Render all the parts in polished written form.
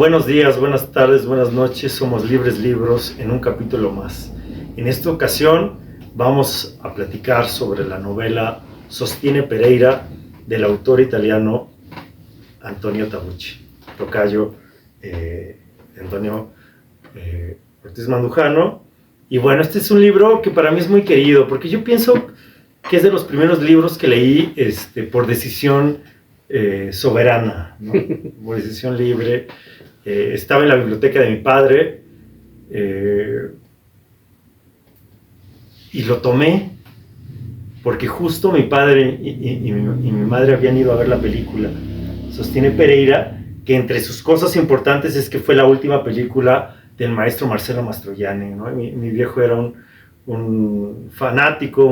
Buenos días, buenas tardes, buenas noches, somos Libres Libros en un capítulo más. En esta ocasión vamos a platicar sobre la novela Sostiene Pereira del autor italiano Antonio Tabucchi, tocayo Antonio Ortiz Mandujano. Y bueno, este es un libro que para mí es muy querido, porque yo pienso que es de los primeros libros que leí por decisión soberana, ¿no? Por decisión libre. Estaba en la biblioteca de mi padre y lo tomé porque justo mi padre y mi madre habían ido a ver la película Sostiene Pereira, que entre sus cosas importantes es que fue la última película del maestro Marcello Mastroianni, ¿no? Mi viejo era un fanático,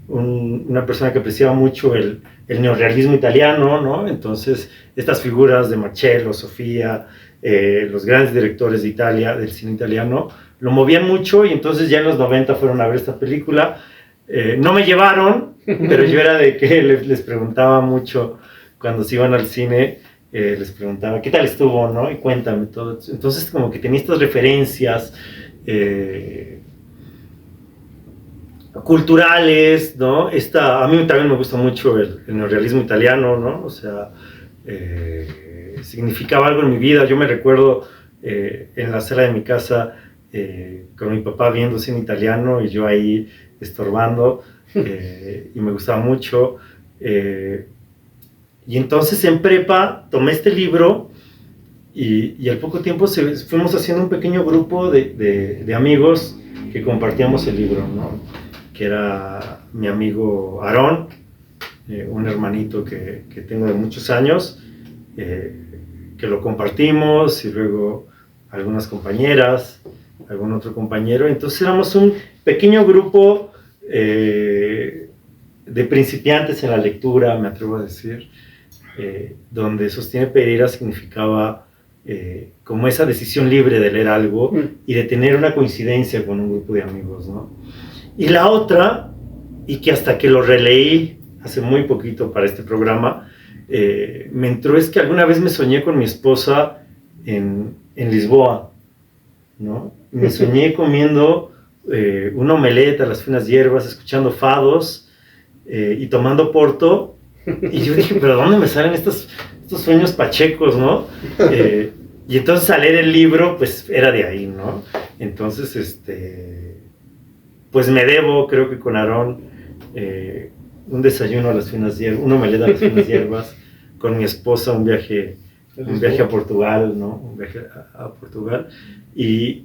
una persona que apreciaba mucho el neorrealismo italiano, ¿no? Entonces estas figuras de Marcello, Sofía, los grandes directores de Italia, del cine italiano, lo movían mucho, y entonces ya en los 90 fueron a ver esta película. No me llevaron, pero yo era de que les preguntaba mucho cuando se iban al cine, les preguntaba, ¿qué tal estuvo, no? Y cuéntame todo. Entonces como que tenía estas referencias culturales, ¿no? A mí también me gusta mucho el neorrealismo italiano, ¿no? O sea, significaba algo en mi vida. Yo me recuerdo en la sala de mi casa con mi papá viendo cine italiano y yo ahí estorbando, y me gustaba mucho. Y entonces en prepa tomé este libro y al poco tiempo fuimos haciendo un pequeño grupo de amigos que compartíamos el libro, ¿no? Que era mi amigo Aarón, un hermanito que tengo de muchos años, que lo compartimos, y luego algunas compañeras, algún otro compañero. Entonces éramos un pequeño grupo de principiantes en la lectura, me atrevo a decir, donde Sostiene Pereira significaba como esa decisión libre de leer algo y de tener una coincidencia con un grupo de amigos, ¿no? Y la otra, y que hasta que lo releí hace muy poquito para este programa, me entró, es que alguna vez me soñé con mi esposa en Lisboa, ¿no? Me soñé comiendo un omelette a las finas hierbas, escuchando fados y tomando porto, y yo dije, pero ¿dónde me salen estos sueños pachecos, no? Y entonces al leer el libro, pues era de ahí, ¿no? Entonces, pues me debo, creo que con Aarón, un desayuno a las finas hierbas, un omelette a las finas hierbas, con mi esposa un viaje a Portugal, ¿no? Un viaje a Portugal, y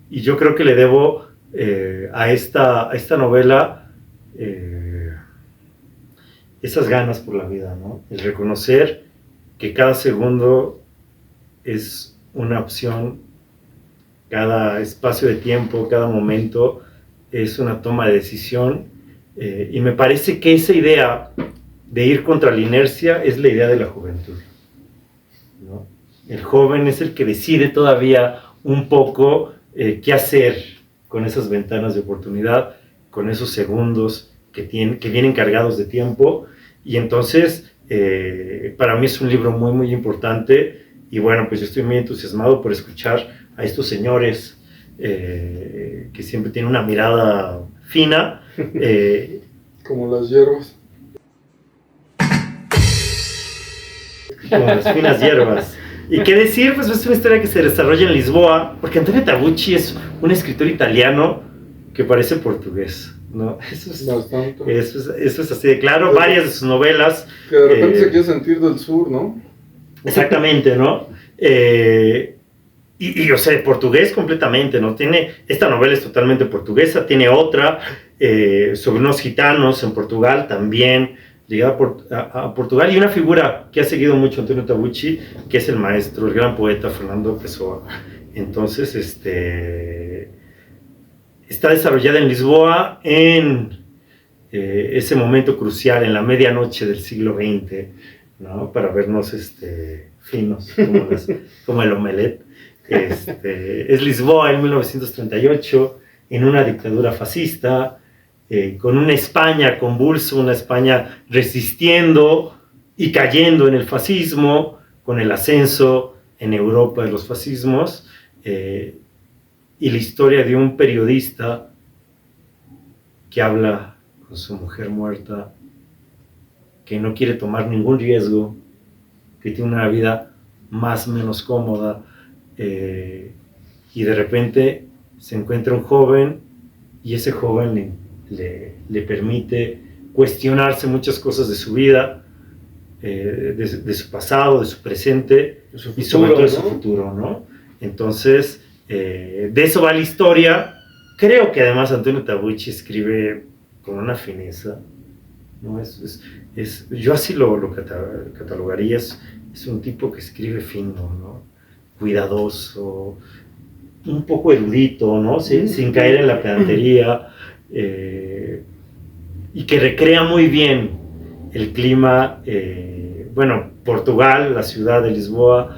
yo creo que le debo a esta novela esas ganas por la vida, ¿no? El reconocer que cada segundo es una opción, cada espacio de tiempo, cada momento es una toma de decisión, y me parece que esa idea de ir contra la inercia es la idea de la juventud, ¿no? El joven es el que decide todavía un poco qué hacer con esas ventanas de oportunidad, con esos segundos que vienen cargados de tiempo. Y entonces para mí es un libro muy muy importante, y bueno, pues yo estoy muy entusiasmado por escuchar a estos señores que siempre tienen una mirada fina, como las hierbas. Como las finas hierbas. Y qué decir, pues es una historia que se desarrolla en Lisboa, porque Antonio Tabucchi es un escritor italiano que parece portugués, ¿no? Eso es así de claro. Pero varias de sus novelas que de repente se quiere sentir del sur, ¿no? Exactamente, ¿no? O sea, portugués completamente, ¿no? Esta novela es totalmente portuguesa. Tiene otra sobre unos gitanos en Portugal también, llegada a Portugal, y una figura que ha seguido mucho Antonio Tabucchi, que es el maestro, el gran poeta Fernando Pessoa. Entonces, está desarrollada en Lisboa en ese momento crucial, en la medianoche del siglo XX, ¿no? Para vernos finos, como el omelette. Es Lisboa en 1938, en una dictadura fascista, con una España convulsa, una España resistiendo y cayendo en el fascismo, con el ascenso en Europa de los fascismos, y la historia de un periodista que habla con su mujer muerta, que no quiere tomar ningún riesgo, que tiene una vida más o menos cómoda, y de repente se encuentra un joven y ese joven le permite cuestionarse muchas cosas de su vida, de su pasado, de su presente y sobre todo de su futuro, ¿no? Entonces, de eso va la historia. Creo que además Antonio Tabucchi escribe con una fineza, ¿no? Yo así lo catalogaría, es un tipo que escribe fino, ¿no? Cuidadoso, un poco erudito, ¿no? Sin caer en la pedantería, y que recrea muy bien el clima, Portugal, la ciudad de Lisboa,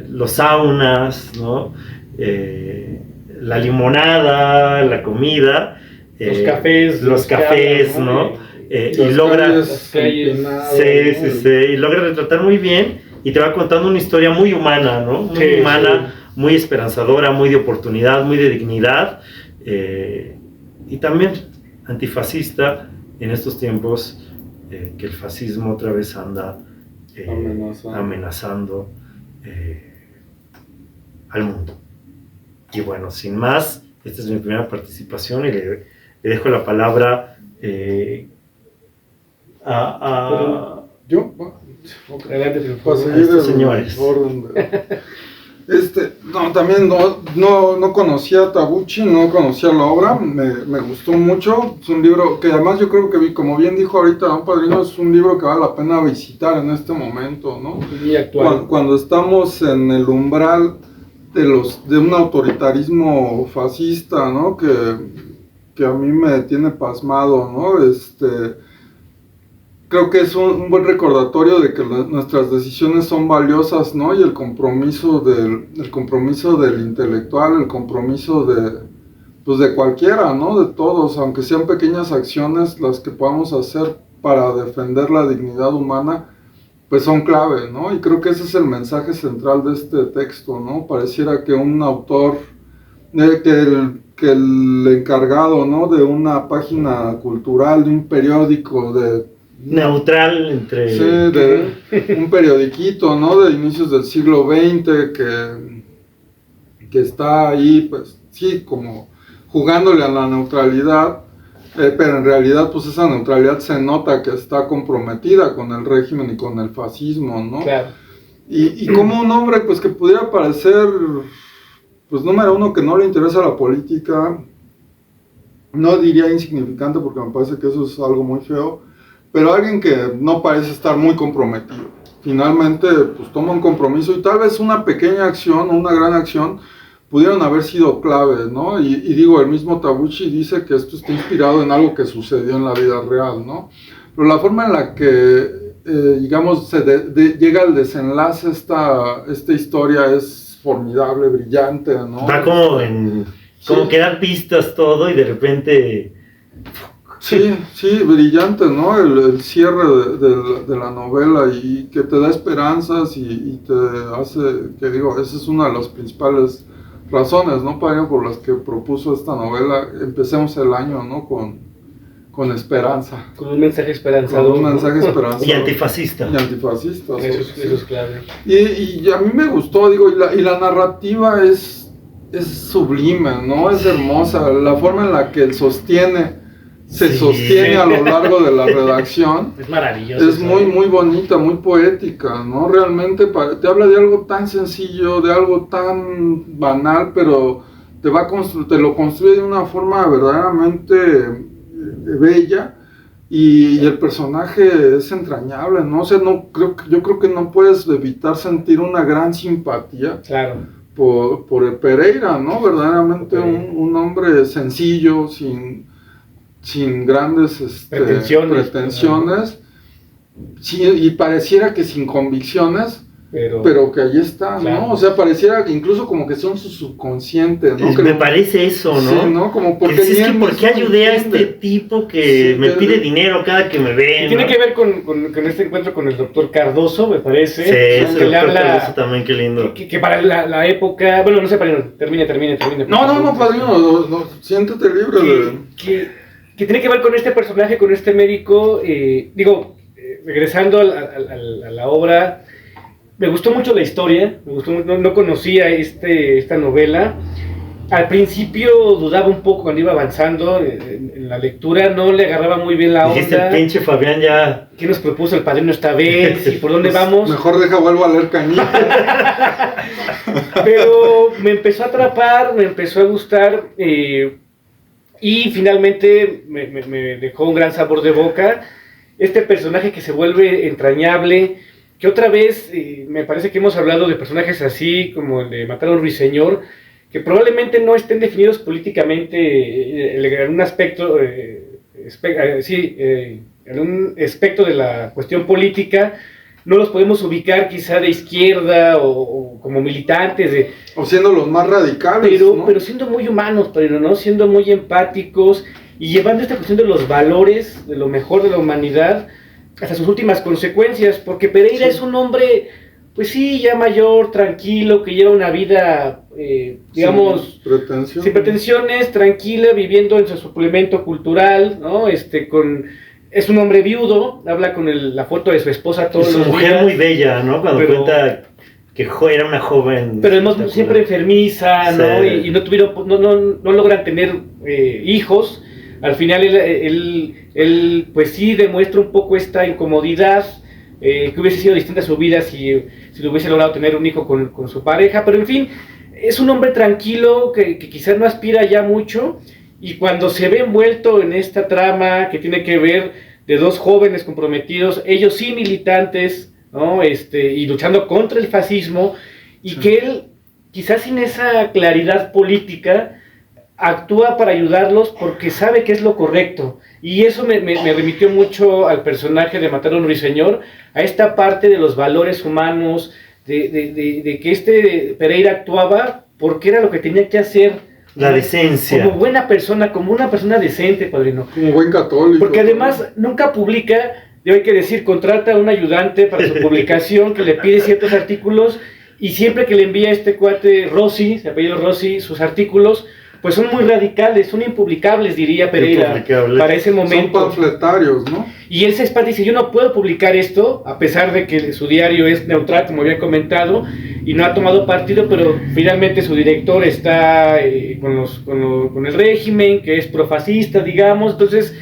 los saunas, ¿no? La limonada, la comida, los cafés, ¿no? Y logra retratar muy bien y te va contando una historia muy humana, ¿no? Muy humana, muy esperanzadora, muy de oportunidad, muy de dignidad, y también antifascista en estos tiempos, que el fascismo otra vez anda amenazando al mundo. Y bueno, sin más, esta es mi primera participación y le dejo la palabra ¿Yo? Adelante, pues seguir estos señores. También no conocía a Tabucchi, no conocía la obra, me gustó mucho. Es un libro que además yo creo que, como bien dijo ahorita Don Padrino, es un libro que vale la pena visitar en este momento, ¿no? Y actual. Cuando estamos en el umbral de un autoritarismo fascista, ¿no? Que a mí me tiene pasmado, ¿no? Creo que es un buen recordatorio de que nuestras decisiones son valiosas, ¿no? Y el compromiso del intelectual, el compromiso de cualquiera, ¿no? De todos, aunque sean pequeñas acciones las que podamos hacer para defender la dignidad humana, pues son clave, ¿no? Y creo que ese es el mensaje central de este texto, ¿no? Pareciera que un autor, que el encargado, ¿no? De una página cultural, de un periódico, neutral entre... Sí, de un periodiquito, ¿no? De inicios del siglo XX que está ahí, pues sí, como jugándole a la neutralidad, pero en realidad pues esa neutralidad se nota que está comprometida con el régimen y con el fascismo, ¿no? Claro. Y como un hombre pues que pudiera parecer, pues número uno, que no le interesa la política, no diría insignificante porque me parece que eso es algo muy feo, pero alguien que no parece estar muy comprometido. Finalmente, pues toma un compromiso y tal vez una pequeña acción o una gran acción pudieron haber sido claves, ¿no? Y digo, el mismo Tabucchi dice que esto está inspirado en algo que sucedió en la vida real, ¿no? Pero la forma en la que, digamos, llega al desenlace esta historia es formidable, brillante, ¿no? Va como que dan pistas todo y de repente... Sí, brillante, ¿no? El cierre de la novela y que te da esperanzas y te hace, que digo, esa es una de las principales razones, ¿no? Por las que propuso esta novela. Empecemos el año, ¿no? Con esperanza. Con un mensaje esperanzador. Con un mensaje esperanzador. Y antifascista. Eso es clave. Y a mí me gustó, digo, y la narrativa es sublime, ¿no? Es hermosa. La forma en la que él sostiene a lo largo de la redacción. Es maravilloso. Es muy, muy bonita, muy poética, ¿no? Realmente te habla de algo tan sencillo, de algo tan banal, pero te lo construye de una forma verdaderamente bella y el personaje es entrañable, ¿no? O sea, yo creo que no puedes evitar sentir una gran simpatía. Claro. Por el Pereira, ¿no? Verdaderamente un hombre sencillo, sin grandes pretensiones, sí, y pareciera que sin convicciones, pero que ahí está, claro. ¿no? O sea, pareciera incluso como que son su subconsciente, ¿no? Que me parece eso, ¿no? Sí, ¿no? Como porque es que ¿por qué ayudé a este tipo que me pide dinero cada que me ve? Y tiene que ver con este encuentro con el doctor Cardoso, me parece. Sí, ese que le doctor habla, Cardoso también, qué lindo. que para la época, bueno, no sé, padrino, termine. No, padrino, no, siéntate libre que tiene que ver con este personaje, con este médico, regresando a la obra. Me gustó mucho la historia, no conocía esta novela. Al principio dudaba un poco cuando iba avanzando en la lectura, no le agarraba muy bien la Dijiste, onda. el pinche Fabián ya... ¿Qué nos propuso el padrino esta vez? ¿Y por dónde vamos? Mejor vuelvo a leer Cañita. Pero me empezó a atrapar, me empezó a gustar, y finalmente me dejó un gran sabor de boca. Este personaje que se vuelve entrañable, que otra vez me parece que hemos hablado de personajes así como el de Matar a un ruiseñor, que probablemente no estén definidos políticamente en un aspecto, en un aspecto de la cuestión política. No los podemos ubicar quizá de izquierda o como militantes o siendo los más radicales, ¿no? Pero siendo muy humanos, ¿no? Siendo muy empáticos y llevando esta cuestión de los valores, de lo mejor de la humanidad hasta sus últimas consecuencias, porque Pereira es un hombre, pues sí, ya mayor, tranquilo, que lleva una vida, digamos, sin pretensiones, tranquila, viviendo en su suplemento cultural, ¿no? Es un hombre viudo, habla con la foto de su esposa todos los días. Su mujer muy bella, ¿no? Cuando cuenta que era una joven. Pero siempre enfermiza, ¿no? Sí. Y no logran tener hijos. Al final él pues sí demuestra un poco esta incomodidad, que hubiese sido distinta su vida si lo hubiese logrado tener un hijo con su pareja. Pero en fin, es un hombre tranquilo que quizás no aspira ya mucho. Y cuando se ve envuelto en esta trama que tiene que ver de dos jóvenes comprometidos, ellos sí militantes, ¿no? Y luchando contra el fascismo, y que él, quizás sin esa claridad política, actúa para ayudarlos porque sabe que es lo correcto. Y eso me remitió mucho al personaje de Matar a un ruiseñor, a esta parte de los valores humanos, de que Pereira actuaba porque era lo que tenía que hacer. La decencia. Como buena persona, como una persona decente, padrino. Como buen católico. Porque además nunca publica, hay que decir, contrata a un ayudante para su publicación que le pide ciertos artículos, y siempre que le envía este cuate Rossi, se apellido Rossi, sus artículos, pues son muy radicales, son impublicables, diría Pereira, para ese momento. Son panfletarios, ¿no? Y él se espanta y dice, yo no puedo publicar esto, a pesar de que su diario es neutral, como había comentado, y no ha tomado partido, pero finalmente su director está con el régimen, que es profascista, digamos. Entonces,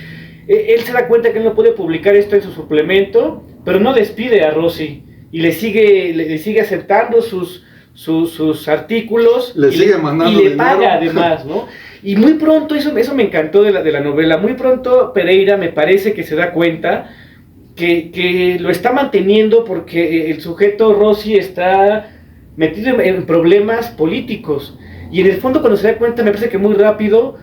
él se da cuenta que él no puede publicar esto en su suplemento, pero no despide a Rossi, y le sigue aceptando sus artículos, y le paga además, ¿no? Y muy pronto, eso me encantó de la novela, muy pronto Pereira me parece que se da cuenta que lo está manteniendo porque el sujeto Rossi está metido en problemas políticos, y en el fondo cuando se da cuenta me parece que muy rápido,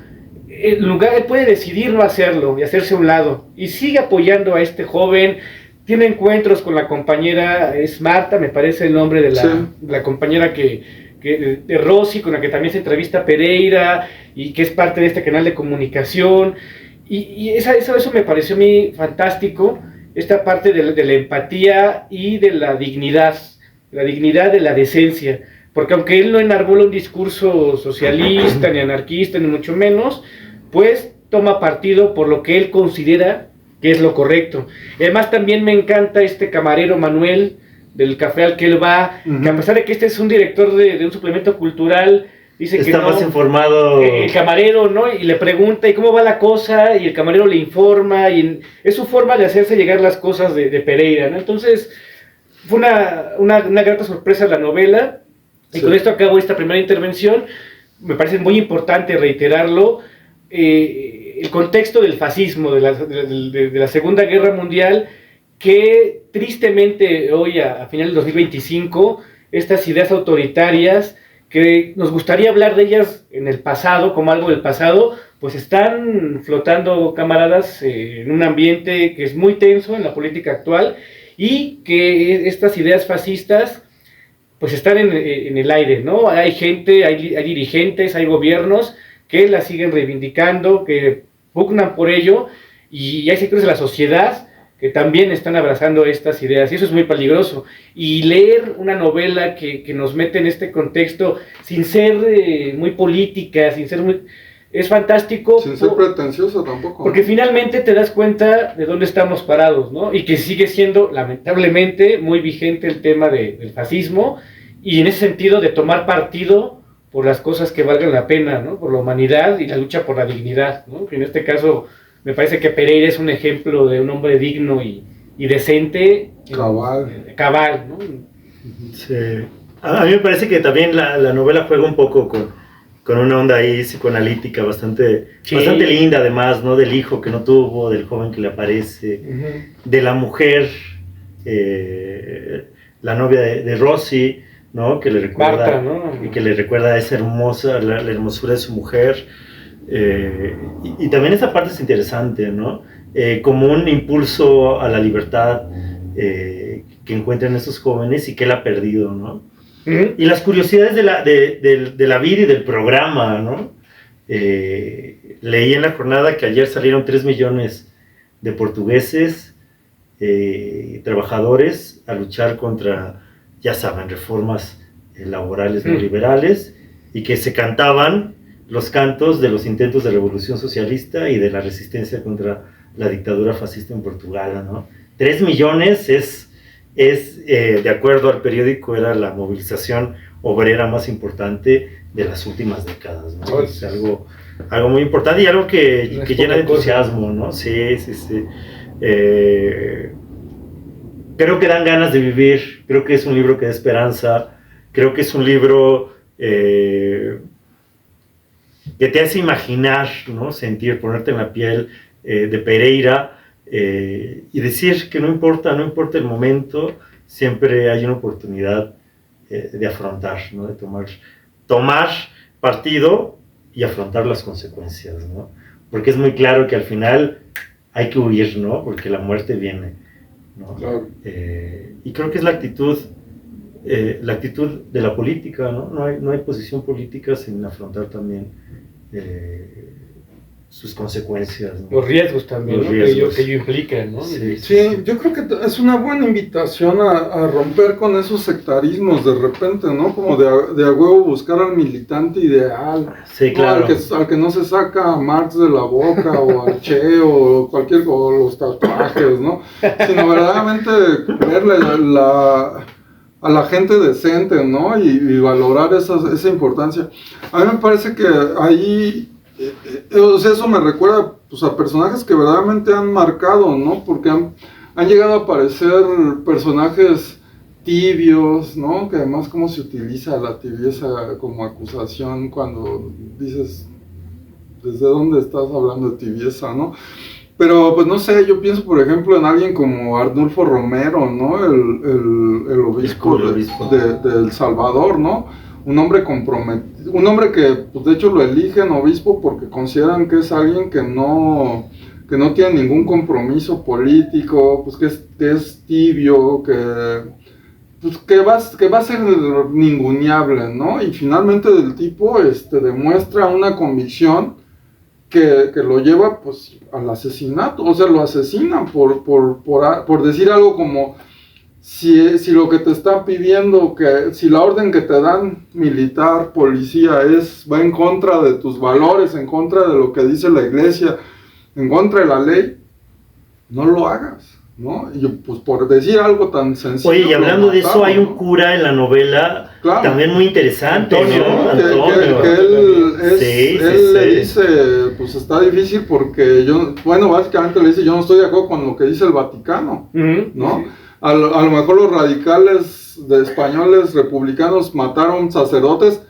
él puede decidir no hacerlo y hacerse a un lado, y sigue apoyando a este joven. Tiene encuentros con la compañera, es Marta, me parece el nombre de la compañera de Rossi, con la que también se entrevista Pereira, y que es parte de este canal de comunicación, y eso me pareció a mí fantástico, esta parte de la empatía y de la dignidad de la decencia, porque aunque él no enarbola un discurso socialista, ni anarquista, ni mucho menos, pues toma partido por lo que él considera que es lo correcto. Además también me encanta este camarero Manuel, del café al que él va, que a pesar de que este es un director de un suplemento cultural, dice está que no, más informado el camarero, ¿no? Y le pregunta, ¿y cómo va la cosa? Y el camarero le informa, y es su forma de hacerse llegar las cosas de Pereira, ¿no? Entonces, fue una grata sorpresa la novela, y con esto acabo esta primera intervención. Me parece muy importante reiterarlo, el contexto del fascismo, de la Segunda Guerra Mundial, que tristemente hoy, a final del 2025, estas ideas autoritarias, que nos gustaría hablar de ellas en el pasado, como algo del pasado, pues están flotando, camaradas, en un ambiente que es muy tenso en la política actual, y que estas ideas fascistas pues están en el aire, ¿no? Hay gente, hay dirigentes, hay gobiernos que la siguen reivindicando, que pugnan por ello, y hay sectores de la sociedad que también están abrazando estas ideas, y eso es muy peligroso. Y leer una novela que nos mete en este contexto sin ser muy política, sin ser muy... es fantástico. Sin ser pretencioso tampoco. Porque finalmente te das cuenta de dónde estamos parados, ¿no? Y que sigue siendo, lamentablemente, muy vigente el tema del fascismo, y en ese sentido de tomar partido por las cosas que valgan la pena, ¿no? Por la humanidad y la lucha por la dignidad, ¿no? Que en este caso me parece que Pereira es un ejemplo de un hombre digno y decente. Cabal, ¿no? Sí. A mí me parece que también la novela juega un poco con una onda ahí psicoanalítica bastante linda, además, ¿no? Del hijo que no tuvo, del joven que le aparece, de la mujer, la novia de Rosy, ¿no? Que le recuerda, Marta, ¿no? y que le recuerda esa hermosa, la hermosura de su mujer. Y también esa parte es interesante, ¿no? Como un impulso a la libertad que encuentran esos jóvenes y que él ha perdido, ¿no? Y las curiosidades de la vida y del programa, ¿no? Leí en la jornada que ayer salieron 3 millones de portugueses trabajadores a luchar contra, ya saben, reformas laborales neoliberales, y que se cantaban los cantos de los intentos de revolución socialista y de la resistencia contra la dictadura fascista en Portugal, ¿no? 3 millones es de acuerdo al periódico, era la movilización obrera más importante de las últimas décadas, ¿no? Es algo muy importante y algo que llena de entusiasmo, ¿no? Sí. Creo que dan ganas de vivir, creo que es un libro que da esperanza, creo que es un libro que te hace imaginar, ¿no? Sentir, ponerte en la piel de Pereira, y decir que no importa el momento, siempre hay una oportunidad de afrontar, ¿no? De tomar partido y afrontar las consecuencias, ¿no? Porque es muy claro que al final hay que huir, ¿no? Porque la muerte viene, ¿no? Claro. Y creo que es la actitud de la política, ¿no? No hay posición política sin afrontar también sus consecuencias, ¿no? Los riesgos también, Los ¿no? riesgos. Que ello implica, ¿no? Sí, yo creo que es una buena invitación a romper con esos sectarismos de repente, ¿no? Como de a huevo buscar al militante ideal. Sí, claro. Al que no se saca a Marx de la boca, o al Che, o los tatuajes, ¿no? Sino verdaderamente verle a la gente decente, ¿no? Y valorar esa importancia. A mí me parece que ahí... o sea, eso me recuerda, pues, a personajes que verdaderamente han marcado, ¿no? Porque han llegado a aparecer personajes tibios, ¿no? Que además cómo se utiliza la tibieza como acusación cuando dices, ¿desde dónde estás hablando de tibieza, no? Pero, pues, no sé, yo pienso, por ejemplo, en alguien como Arnulfo Romero, ¿no? El obispo de El Salvador, ¿no? Un hombre comprometido, un hombre que, pues, de hecho lo eligen obispo porque consideran que es alguien que no tiene ningún compromiso político, pues que es tibio, que va a ser ninguneable, ¿no? Y finalmente el tipo demuestra una convicción que lo lleva, pues, al asesinato. O sea, lo asesinan por decir algo como... Si lo que te están pidiendo, si la orden que te dan militar, policía, va en contra de tus valores, en contra de lo que dice la iglesia, en contra de la ley, no lo hagas, ¿no? Y pues por decir algo tan sencillo. Oye, y hablando de eso, hay un cura en la novela, claro, también muy interesante, ¿no? Antonio. Que él le dice, pues está difícil porque básicamente le dice, yo no estoy de acuerdo con lo que dice el Vaticano, ¿no? Sí. A lo mejor los radicales españoles republicanos mataron sacerdotes,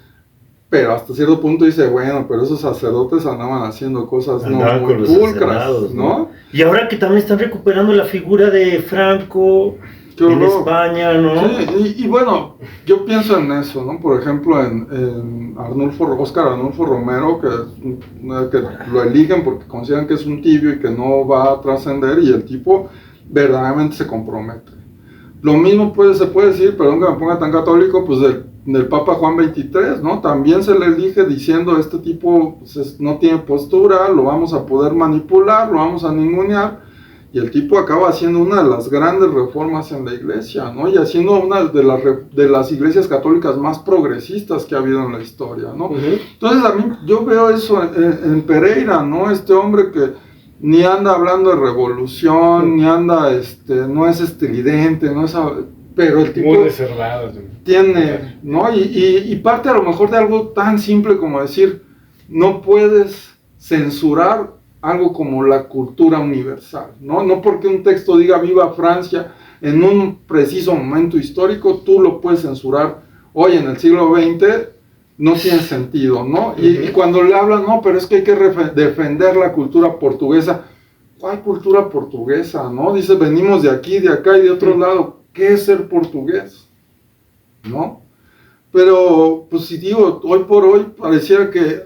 pero hasta cierto punto dice, bueno, pero esos sacerdotes andaban haciendo cosas no muy pulcras, ¿no? Y ahora que también están recuperando la figura de Franco en España, ¿no? Sí, y bueno, yo pienso en eso, ¿no? Por ejemplo, en Óscar Arnulfo Romero, que lo eligen porque consideran que es un tibio y que no va a trascender, y el tipo verdaderamente se compromete. Lo mismo se puede decir, perdón que me ponga tan católico, pues del Papa Juan XXIII, ¿no? También se le elige diciendo, este tipo pues, no tiene postura, lo vamos a poder manipular, lo vamos a ningunear, y el tipo acaba haciendo una de las grandes reformas en la iglesia, ¿no? Y haciendo una de las iglesias católicas más progresistas que ha habido en la historia, ¿no? Uh-huh. Entonces a mí, yo veo eso en Pereira, ¿no? Este hombre que ni anda hablando de revolución, ni anda, no es estridente, no es... Pero el tipo muy reservado tiene, ¿no? Y parte a lo mejor de algo tan simple como decir, no puedes censurar algo como la cultura universal, ¿no? No porque un texto diga viva Francia en un preciso momento histórico, tú lo puedes censurar hoy en el siglo XX, no tiene sentido, ¿no? Y cuando le hablan, no, pero es que hay que defender la cultura portuguesa. ¿Cuál cultura portuguesa, no? Dice, venimos de aquí, de acá y de otro lado. ¿Qué es ser portugués? ¿No? Pero, pues si digo, hoy por hoy pareciera que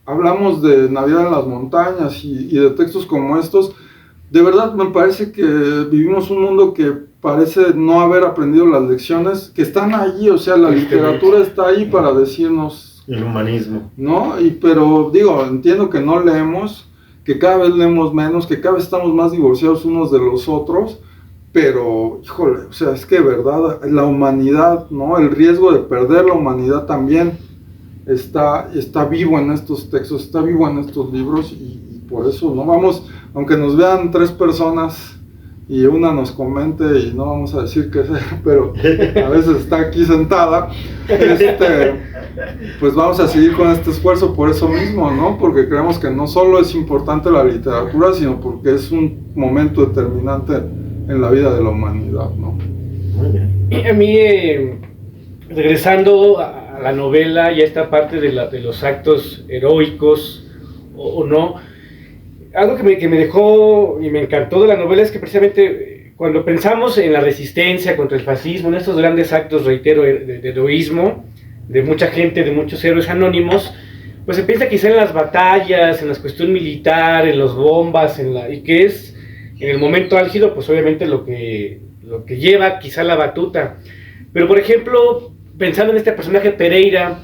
hablamos de Navidad en las montañas y de textos como estos. De verdad me parece que vivimos un mundo que parece no haber aprendido las lecciones que están allí, o sea, la literatura está ahí para decirnos... El humanismo. ¿No? Pero digo, entiendo que no leemos, que cada vez leemos menos, que cada vez estamos más divorciados unos de los otros, pero, híjole, o sea, es que de verdad, la humanidad, ¿no? El riesgo de perder la humanidad también está vivo en estos textos, está vivo en estos libros, y por eso, ¿no? Vamos, aunque nos vean 3 personas y una nos comente, y no vamos a decir que sea, pero a veces está aquí sentada, pues vamos a seguir con este esfuerzo por eso mismo, ¿no? Porque creemos que no solo es importante la literatura, sino porque es un momento determinante en la vida de la humanidad, ¿no? Muy bien. Y a mí, regresando a la novela y a esta parte de los actos heroicos o no, algo que me dejó y me encantó de la novela es que precisamente cuando pensamos en la resistencia contra el fascismo, en estos grandes actos, reitero, de heroísmo, de mucha gente, de muchos héroes anónimos, pues se piensa quizá en las batallas, en la cuestión militar, en las bombas, y que es en el momento álgido, pues obviamente lo que lleva quizá la batuta. Pero por ejemplo, pensando en este personaje Pereira,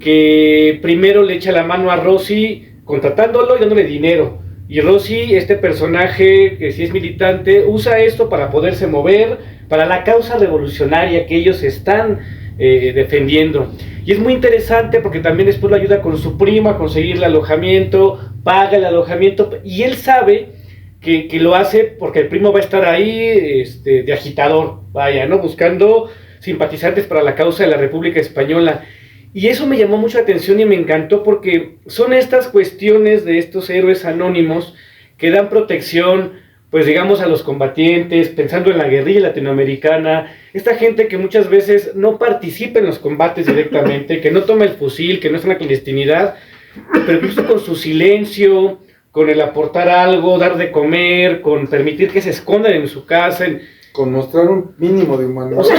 que primero le echa la mano a Rossi contratándolo y dándole dinero, y Rossi, este personaje que sí es militante, usa esto para poderse mover, para la causa revolucionaria que ellos están defendiendo. Y es muy interesante porque también después lo ayuda con su prima a conseguir el alojamiento, paga el alojamiento, y él sabe que lo hace porque el primo va a estar ahí de agitador, vaya, ¿no? Buscando simpatizantes para la causa de la República Española. Y eso me llamó mucho la atención y me encantó porque son estas cuestiones de estos héroes anónimos que dan protección, pues digamos, a los combatientes, pensando en la guerrilla latinoamericana, esta gente que muchas veces no participa en los combates directamente, que no toma el fusil, que no es una clandestinidad, pero incluso con su silencio, con el aportar algo, dar de comer, con permitir que se escondan en su casa, con mostrar un mínimo de humanidad. O sea,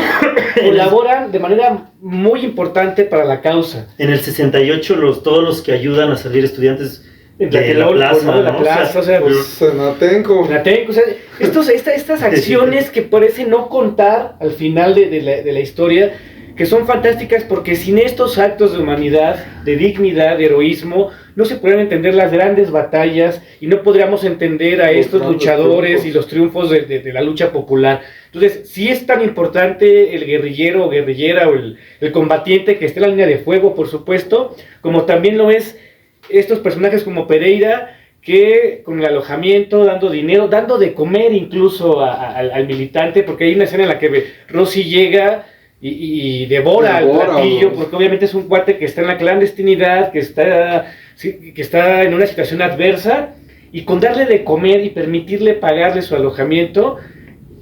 colaboran de manera muy importante para la causa. En el 68 todos los que ayudan a salir estudiantes de la plaza, o sea, Senatenco, o sea, estas acciones que parecen no contar al final de la historia, que son fantásticas porque sin estos actos de humanidad, de dignidad, de heroísmo, no se podrían entender las grandes batallas y no podríamos entender a estos luchadores y los triunfos de la lucha popular. Entonces, sí es tan importante el guerrillero o guerrillera o el combatiente que esté en la línea de fuego, por supuesto, como también lo es estos personajes como Pereira, que con el alojamiento, dando dinero, dando de comer incluso al militante, porque hay una escena en la que Rossi llega y devora al platillo, porque obviamente es un cuate que está en la clandestinidad, que está en una situación adversa, y con darle de comer y permitirle pagarle su alojamiento,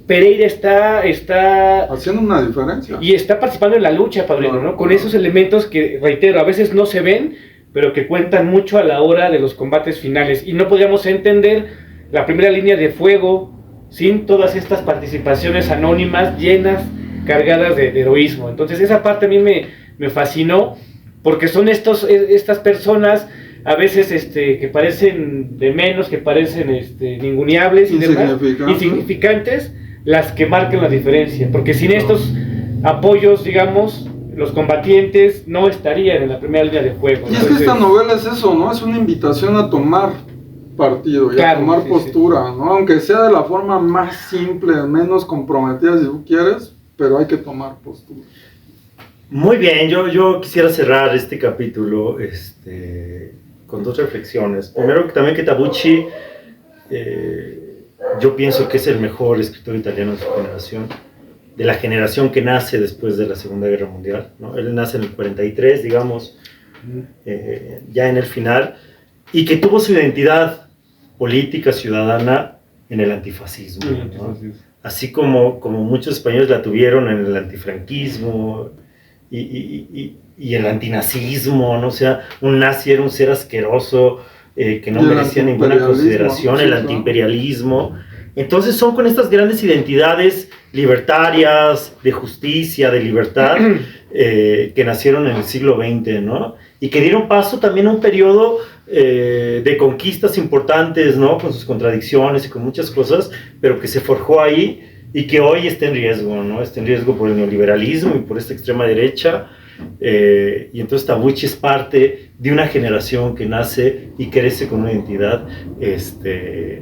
Pereira está haciendo una diferencia. Y está participando en la lucha, padrino, ¿no? Con esos elementos que, reitero, a veces no se ven, pero que cuentan mucho a la hora de los combates finales. Y no podríamos entender la primera línea de fuego sin todas estas participaciones anónimas, llenas, cargadas de heroísmo. Entonces esa parte a mí me fascinó, porque son estas personas a veces que parecen de menos, que parecen ninguneables y demás, insignificantes, las que marcan la diferencia, porque sin estos apoyos, digamos, los combatientes no estarían en la primera línea de fuego. Y es que esta novela es eso, ¿no? Es una invitación a tomar partido y claro, a tomar sí, postura, ¿no? Aunque sea de la forma más simple, menos comprometida si tú quieres, pero hay que tomar postura. Muy bien, yo quisiera cerrar este capítulo con dos reflexiones. Primero, que también que Tabucci, yo pienso que es el mejor escritor italiano de su generación, de la generación que nace después de la Segunda Guerra Mundial, ¿no? Él nace en el 43, digamos, ya en el final, y que tuvo su identidad política, ciudadana, en el antifascismo, ¿no? Así como muchos españoles la tuvieron en el antifranquismo y el antinazismo, ¿no? O sea, un nazi era un ser asqueroso que no merecía ninguna consideración, el antiimperialismo. Entonces son con estas grandes identidades libertarias, de justicia, de libertad, que nacieron en el siglo XX, ¿no? Y que dieron paso también a un periodo de conquistas importantes, ¿no? Con sus contradicciones y con muchas cosas, pero que se forjó ahí y que hoy está en riesgo, ¿no? Está en riesgo por el neoliberalismo y por esta extrema derecha. Y entonces Tabucci es parte de una generación que nace y crece con una identidad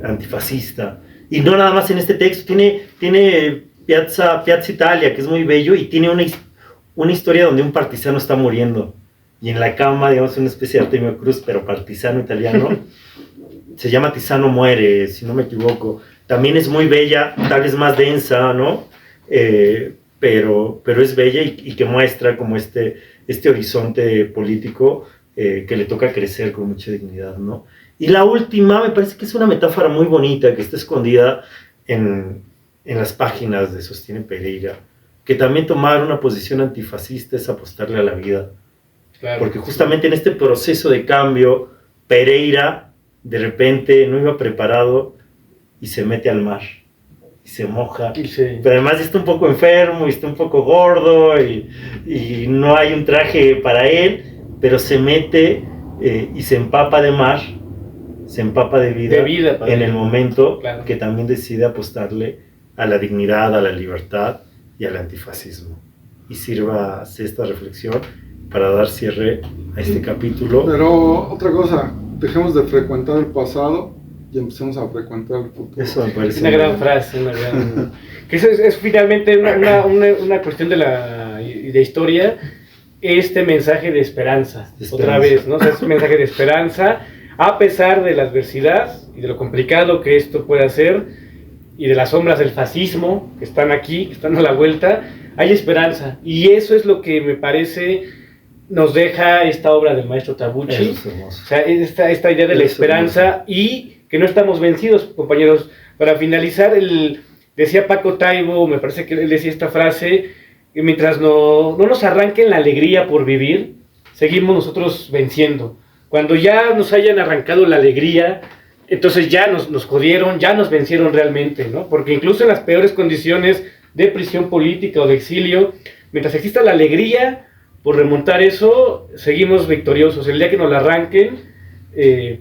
antifascista. Y no nada más en este texto, tiene Piazza Italia, que es muy bello, y tiene una historia donde un partisano está muriendo. Y en la cama, digamos, una especie de Artemio Cruz, pero partisano italiano. Se llama Tisano muere, si no me equivoco. También es muy bella, tal vez más densa, ¿no? Pero es bella y que muestra como este horizonte político que le toca crecer con mucha dignidad, ¿no? Y la última me parece que es una metáfora muy bonita que está escondida en las páginas de Sostiene Pereira, que también tomar una posición antifascista es apostarle a la vida. Claro. Porque justamente en este proceso de cambio, Pereira de repente no iba preparado y se mete al mar y se moja, pero además está un poco enfermo y está un poco gordo y no hay un traje para él, pero se mete y se empapa de mar, se empapa de vida en el momento, claro, que también decide apostarle a la dignidad, a la libertad y al antifascismo. Y sirva esta reflexión para dar cierre a este capítulo. Pero otra cosa, dejemos de frecuentar el pasado y empecemos a frecuentar el futuro. Eso me parece una gran frase, una gran... que eso es finalmente una cuestión de historia, este mensaje de esperanza, otra vez, ¿no? O sea, es un mensaje de esperanza, a pesar de la adversidad y de lo complicado que esto puede ser, y de las sombras del fascismo que están aquí, que están a la vuelta, hay esperanza, y eso es lo que me parece nos deja esta obra del maestro Tabucci, o sea, esta idea de la esperanza y que no estamos vencidos, compañeros. Para finalizar, decía Paco Taibo, me parece que él decía esta frase, que mientras no nos arranquen la alegría por vivir, seguimos nosotros venciendo. Cuando ya nos hayan arrancado la alegría, entonces ya nos jodieron, ya nos vencieron realmente, ¿no? Porque incluso en las peores condiciones de prisión política o de exilio, mientras exista la alegría por remontar eso, seguimos victoriosos. El día que nos la arranquen,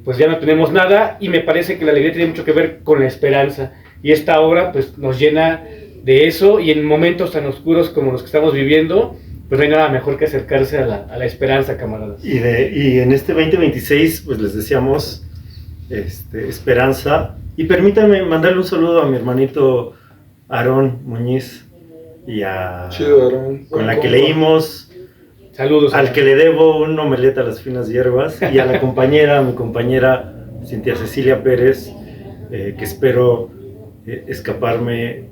pues ya no tenemos nada, y me parece que la alegría tiene mucho que ver con la esperanza, y esta obra pues nos llena de eso, y en momentos tan oscuros como los que estamos viviendo, pues no hay nada mejor que acercarse a la esperanza, camaradas. Y en este 2026 pues les deseamos esperanza, y permítanme mandarle un saludo a mi hermanito Aarón Muñiz y a Chido, Aarón. con la que leímos. Saludos. Al que le debo un omelette a las finas hierbas, y a la compañera, mi compañera Cintia Cecilia Pérez, que espero escaparme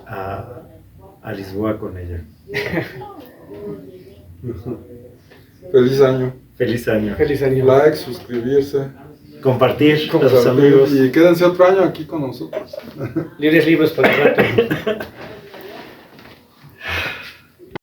a Lisboa con ella. Feliz año. Feliz año. Feliz año. Like, suscribirse. Compartir a sus amigos. Y quédense otro año aquí con nosotros. Libres libros para el rato.